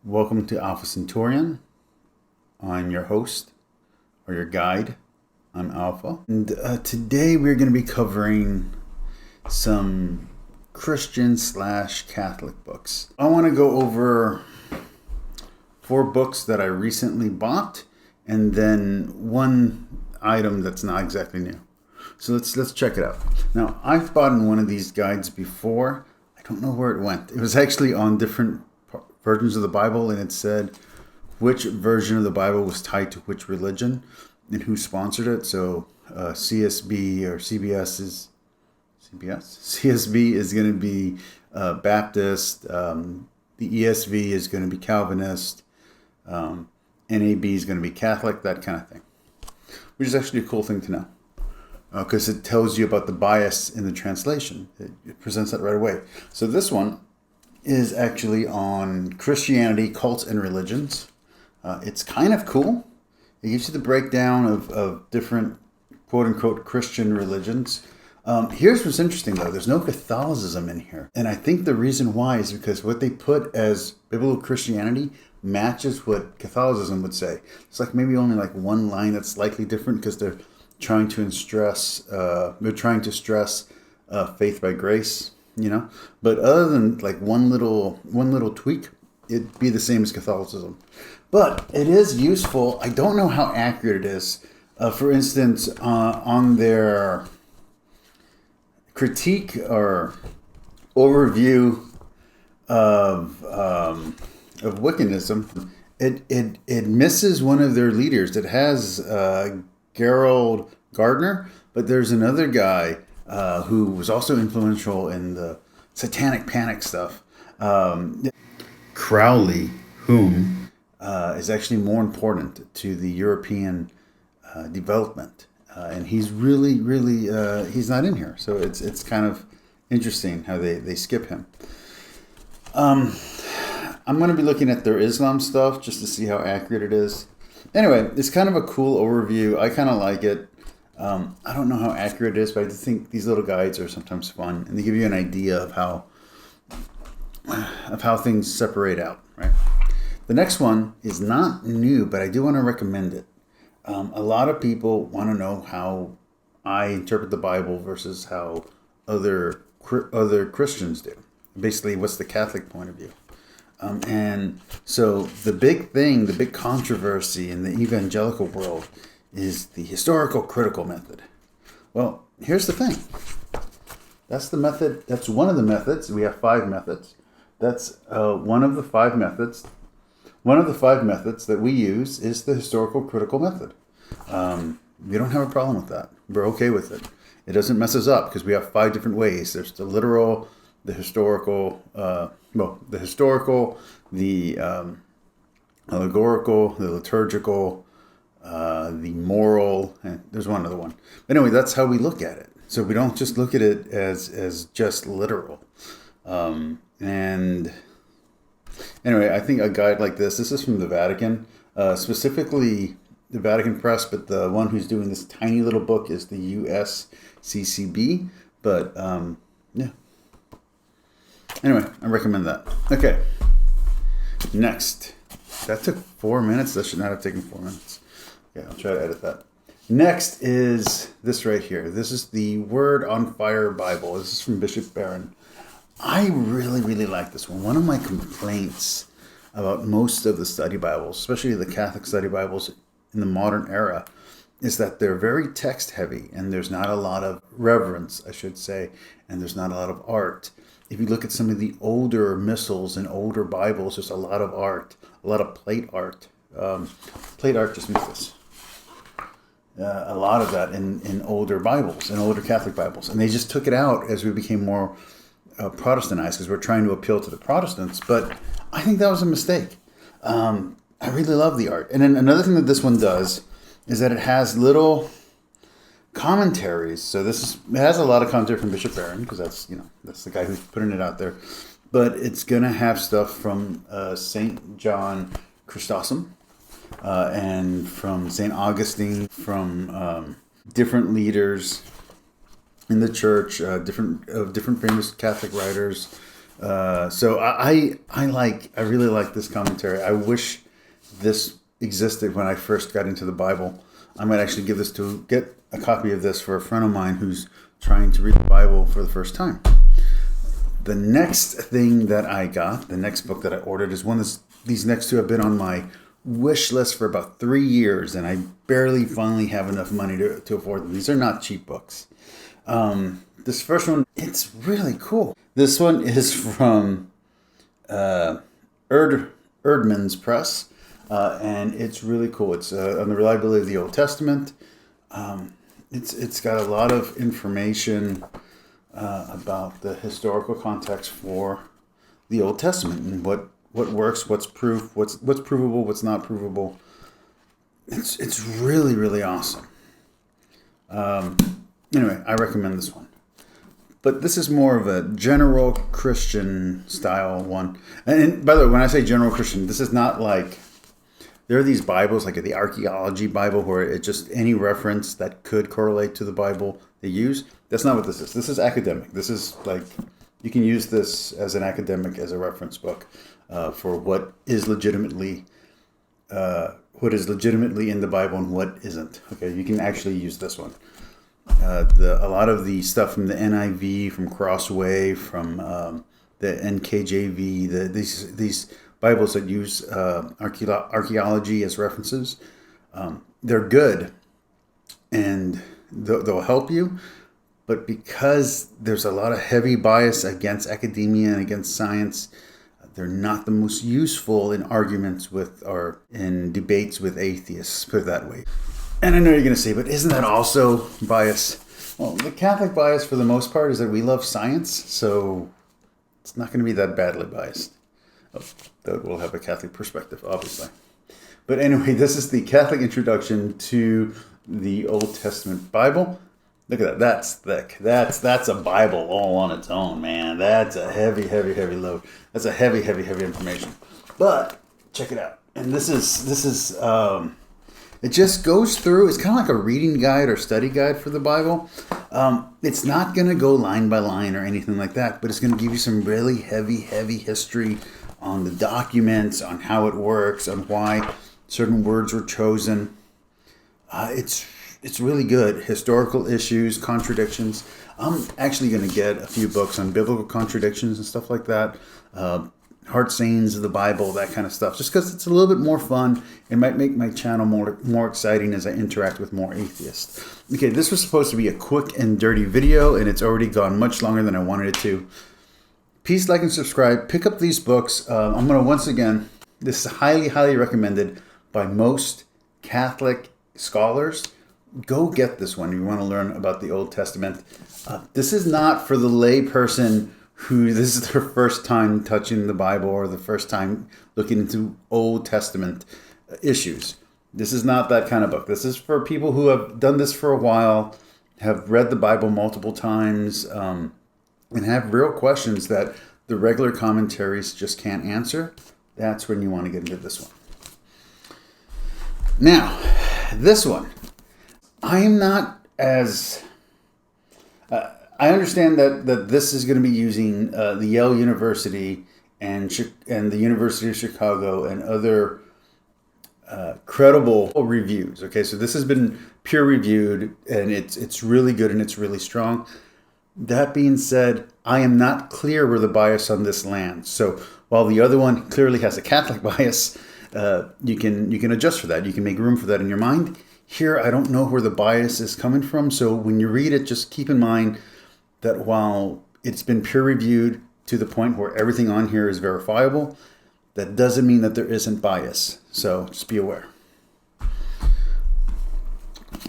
Welcome to Alpha Centurion. I'm your host or your guide. I'm Alpha. And today we're going to be covering some Christian/Catholic books. I want to go over 4 books that I recently bought and then one item that's not exactly new. So let's check it out. Now, I've bought in one of these guides before. I don't know where it went. It was actually on different versions of the Bible, and it said which version of the Bible was tied to which religion and who sponsored it. So CSB or CBS is CSB is going to be Baptist. The ESV is going to be Calvinist. NAB is going to be Catholic. That kind of thing, which is actually a cool thing to know because it tells you about the bias in the translation. It presents that right away. So this one is actually on Christianity, cults, and religions. It's kind of cool. It gives you the breakdown of different quote-unquote Christian religions. Here's what's interesting, though. There's no Catholicism in here. And I think the reason why is because what they put as biblical Christianity matches what Catholicism would say. It's like maybe only like one line that's slightly different because they're trying to stress faith by grace. But other than like one little tweak, it'd be the same as Catholicism. But it is useful. I don't know how accurate it is. For instance, on their critique or overview of Wiccanism, it misses one of their leaders. It has Gerald Gardner, but there's another guy who was also influential in the satanic panic stuff. Crowley, whom is actually more important to the European development. And he's really, he's not in here. So it's kind of interesting how they skip him. I'm going to be looking at their Islam stuff just to see how accurate it is. Anyway, it's kind of a cool overview. I kind of like it. I don't know how accurate it is, but I think these little guides are sometimes fun, and they give you an idea of how things separate out. Right. The next one is not new, but I do want to recommend it. A lot of people want to know how I interpret the Bible versus how other Christians do. Basically, what's the Catholic point of view? And so the big controversy in the evangelical world is the historical critical method. Well, here's the thing. That's the method. That's one of the methods. We have 5 methods. That's one of the 5 methods. One of the 5 methods that we use is the historical critical method. We don't have a problem with that. We're okay with it. It doesn't mess us up because we have 5 different ways. There's the literal, the historical, the allegorical, the liturgical, the moral, and there's one other one. But anyway, that's how we look at it. So we don't just look at it as just literal. And anyway, I think a guide like this is from the Vatican, specifically the Vatican Press, but the one who's doing this tiny little book is the USCCB. But yeah. Anyway, I recommend that. Okay. Next. That took 4 minutes. That should not have taken 4 minutes. Yeah, I'll try to edit that. Next is this right here. This is the Word on Fire Bible. This is from Bishop Barron. I really like this one. One of my complaints about most of the study Bibles, especially the Catholic study Bibles in the modern era, is that they're very text heavy and there's not a lot of reverence, I should say, and there's not a lot of art. If you look at some of the older missals and older Bibles, there's a lot of art, a lot of plate art. Plate art just means this. A lot of that in older Bibles, in older Catholic Bibles. And they just took it out as we became more Protestantized because we're trying to appeal to the Protestants. But I think that was a mistake. I really love the art. And then another thing that this one does is that it has little commentaries. So it has a lot of commentary from Bishop Barron because that's the guy who's putting it out there. But it's going to have stuff from St. John Chrysostom and from St. Augustine, from different leaders in the church, different famous Catholic writers, So I really like this commentary. I wish this existed when I first got into the Bible. I might actually get a copy of this for a friend of mine who's trying to read the Bible for the first time. The next thing that I got, the next book that I ordered, is one that's, these next two have been on my wish list for about 3 years, and I barely finally have enough money to afford them. These are not cheap books. This first one, it's really cool. This one is from Erdman's Press, and it's really cool. It's on the reliability of the Old Testament. It's got a lot of information about the historical context for the Old Testament and what works, what's proof, what's provable, what's not provable. It's really, really awesome. Anyway, I recommend this one. But this is more of a general Christian style one. And by the way, when I say general Christian, this is not like, there are these Bibles, like the archaeology Bible, where it's just any reference that could correlate to the Bible they use. That's not what this is. This is academic. This is like, you can use this as an academic, as a reference book for what is legitimately in the Bible and what isn't. Okay, you can actually use this one. A lot of the stuff from the NIV, from Crossway, from the NKJV, these Bibles that use archaeology as references, they're good and they'll help you. But because there's a lot of heavy bias against academia and against science, they're not the most useful in arguments with or in debates with atheists, put it that way. And I know you're going to say, but isn't that also bias? Well, the Catholic bias for the most part is that we love science, so it's not going to be that badly biased. Oh, that will have a Catholic perspective, obviously. But anyway, this is the Catholic introduction to the Old Testament Bible. Look at that. That's thick. That's a Bible all on its own, man. That's a heavy, heavy, heavy load. That's a heavy, heavy, heavy information. But check it out. And this is it just goes through. It's kind of like a reading guide or study guide for the Bible. It's not going to go line by line or anything like that, but it's going to give you some really heavy, heavy history on the documents, on how it works, on why certain words were chosen. It's really good. Historical issues, contradictions. I'm actually going to get a few books on biblical contradictions and stuff like that. Heart sayings of the Bible, that kind of stuff. Just because it's a little bit more fun. It might make my channel more exciting as I interact with more atheists. Okay, this was supposed to be a quick and dirty video, and it's already gone much longer than I wanted it to. Please like and subscribe. Pick up these books. I'm going to, once again, this is highly, highly recommended by most Catholic scholars. Go get this one if you want to learn about the Old Testament. This is not for the lay person who this is their first time touching the Bible or the first time looking into Old Testament issues. This is not that kind of book. This is for people who have done this for a while, have read the Bible multiple times, and have real questions that the regular commentaries just can't answer. That's when you want to get into this one. Now, this one. I am not as... I understand that this is going to be using the Yale University and the University of Chicago and other credible reviews. Okay, so this has been peer reviewed and it's really good and it's really strong. That being said, I am not clear where the bias on this lands. So while the other one clearly has a Catholic bias, you can adjust for that. You can make room for that in your mind. Here, I don't know where the bias is coming from. So when you read it, just keep in mind that while it's been peer reviewed to the point where everything on here is verifiable, that doesn't mean that there isn't bias. So just be aware.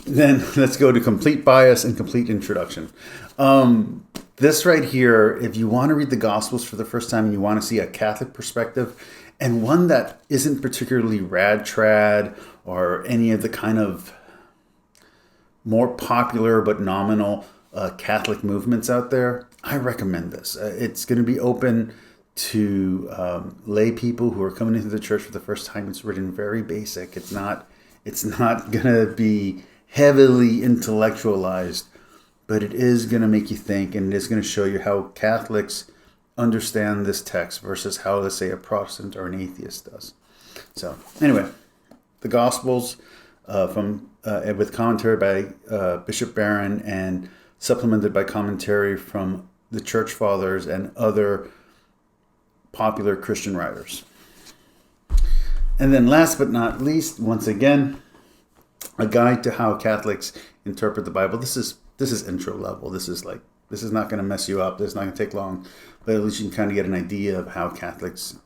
Then let's go to complete bias and complete introduction. This right here, if you want to read the Gospels for the first time and you want to see a Catholic perspective and one that isn't particularly rad trad or any of the kind of more popular but nominal Catholic movements out there, I recommend this. It's going to be open to lay people who are coming into the church for the first time. It's written very basic. It's not going to be heavily intellectualized, but it is going to make you think, and it is going to show you how Catholics understand this text versus how, let's say, a Protestant or an atheist does. So anyway, the Gospels with commentary by Bishop Barron and supplemented by commentary from the Church Fathers and other popular Christian writers. And then last but not least, once again, a guide to how Catholics interpret the Bible. This is intro level. This is not going to mess you up. This is not going to take long, but at least you can kind of get an idea of how Catholics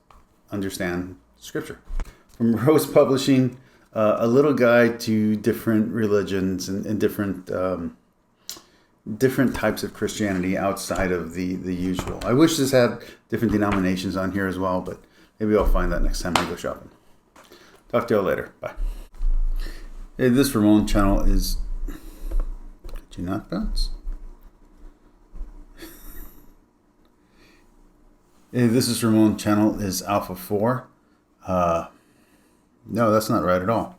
understand Scripture. From Rose Publishing, a little guide to different religions and different types of Christianity outside of the usual. I wish this had different denominations on here as well, but maybe I'll find that next time I go shopping. Talk to y'all later. Bye. Hey, this Ramon channel is... Did you not bounce? Hey, this is Ramon channel is Alpha 4. No, that's not right at all.